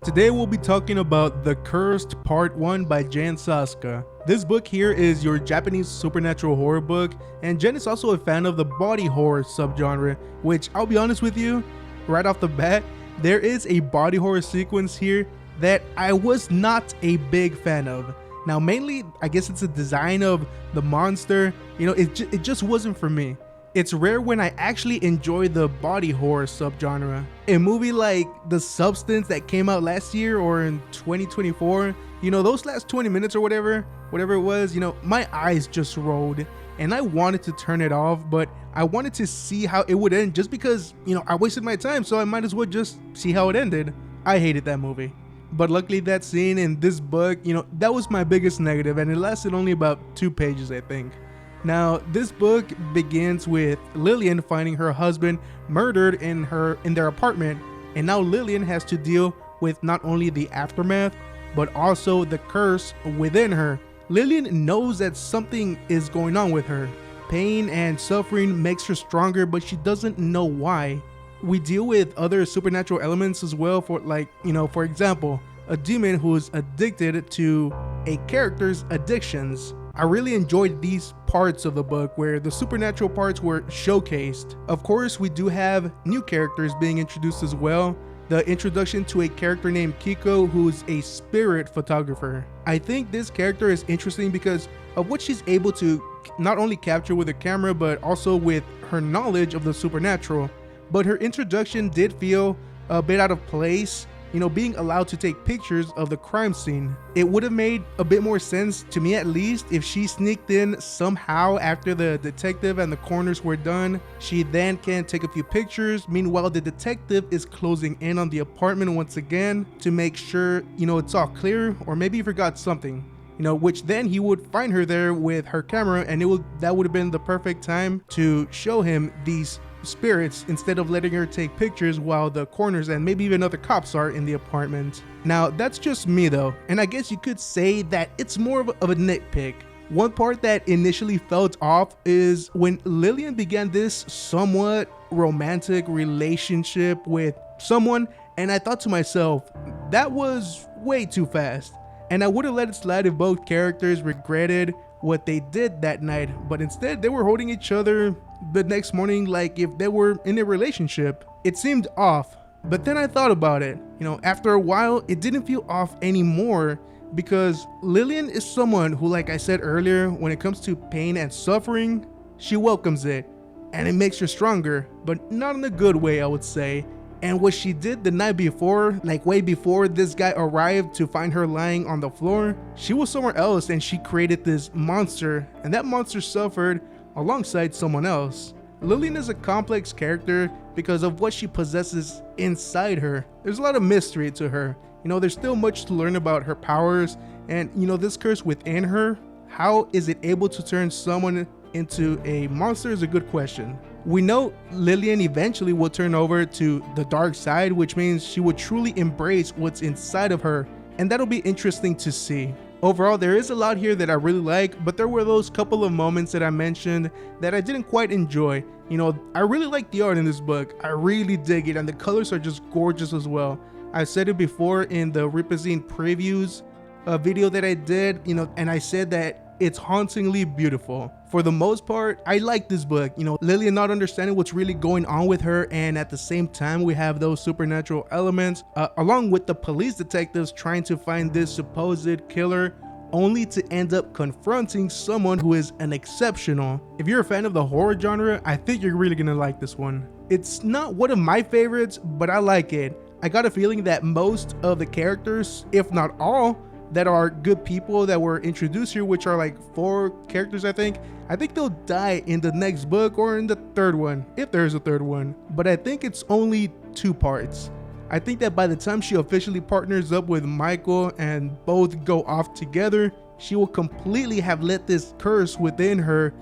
Today we'll be talking about The Cursed Part 1 by Jen Soska. This book here is your Japanese supernatural horror book, and Jen is also a fan of the body horror subgenre, which I'll be honest with you, right off the bat, there is a body horror sequence here that I was not a big fan of. Now mainly, I guess it's the design of the monster, it just wasn't for me. It's rare when I actually enjoy the body horror subgenre. A movie like The Substance that came out last year or in 2024, those last 20 minutes or whatever it was, my eyes just rolled and I wanted to turn it off, but I wanted to see how it would end just because, I wasted my time, so I might as well just see how it ended. I hated that movie. But luckily that scene in this book, that was my biggest negative, and it lasted only about 2 pages, I think. Now, this book begins with Lillian finding her husband murdered in their apartment, and now Lillian has to deal with not only the aftermath, but also the curse within her. Lillian knows that something is going on with her. Pain and suffering makes her stronger, but she doesn't know why. We deal with other supernatural elements as well, for example, a demon who is addicted to a character's addictions. I really enjoyed these parts of the book where the supernatural parts were showcased. Of course, we do have new characters being introduced as well. The introduction to a character named Kiko, who's a spirit photographer. I think this character is interesting because of what she's able to not only capture with a camera, but also with her knowledge of the supernatural. But her introduction did feel a bit out of place, being allowed to take pictures of the crime scene. It would have made a bit more sense, to me at least, if she sneaked in somehow after the detective and the coroners were done. She then can take a few pictures. Meanwhile, the detective is closing in on the apartment once again to make sure, it's all clear, or maybe he forgot something. Which then he would find her there with her camera, and that would have been the perfect time to show him these spirits instead of letting her take pictures while the coroners and maybe even other cops are in the apartment. Now, that's just me though, and I guess you could say that it's more of a nitpick. One part that initially felt off is when Lillian began this somewhat romantic relationship with someone, and I thought to myself, that was way too fast. And I would have let it slide if both characters regretted what they did that night, but instead they were holding each other the next morning like if they were in a relationship. It seemed off, but then I thought about it. After a while, it didn't feel off anymore because Lillian is someone who, like I said earlier, when it comes to pain and suffering, she welcomes it and it makes her stronger, but not in a good way, I would say. And what she did the night before, like way before this guy arrived to find her lying on the floor, she was somewhere else and she created this monster, and that monster suffered alongside someone else. Lillian is a complex character because of what she possesses inside her. There's a lot of mystery to her. There's still much to learn about her powers, and this curse within her, how is it able to turn someone into a monster is a good question. We know Lillian eventually will turn over to the dark side, which means she will truly embrace what's inside of her, and that'll be interesting to see. Overall, there is a lot here that I really like, but there were those couple of moments that I mentioned that I didn't quite enjoy. I really like the art in this book. I really dig it, and the colors are just gorgeous as well. I said it before in the Rippaverse previews video that I did, and I said that it's hauntingly beautiful. For the most part, I like this book. Lillian not understanding what's really going on with her, and at the same time we have those supernatural elements, along with the police detectives trying to find this supposed killer, only to end up confronting someone who is an exceptional. If you're a fan of the horror genre, I think you're really gonna like this one. It's not one of my favorites, but I like it. I got a feeling that most of the characters, if not all, that are good people that were introduced here, which are like 4 characters, I think they'll die in the next book or in the third one, if there's a third one. But I think it's only 2 parts. I think that by the time she officially partners up with Michael and both go off together, she will completely have let this curse within her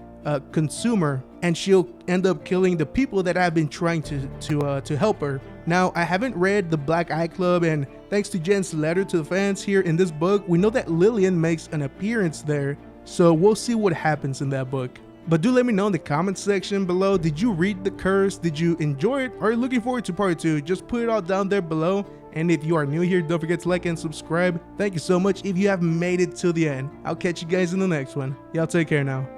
consume her, and she'll end up killing the people that have been trying to help her. Now, I haven't read the Black Eye Club, and thanks to Jen's letter to the fans here in this book, we know that Lillian makes an appearance there, so we'll see what happens in that book. But do let me know in the comment section below, did you read The Curse? Did you enjoy it? Are you looking forward to part 2? Just put it all down there below And if you are new here, don't forget to like and subscribe. Thank you so much if you have made it till the end. I'll catch you guys in the next one. Y'all take care now.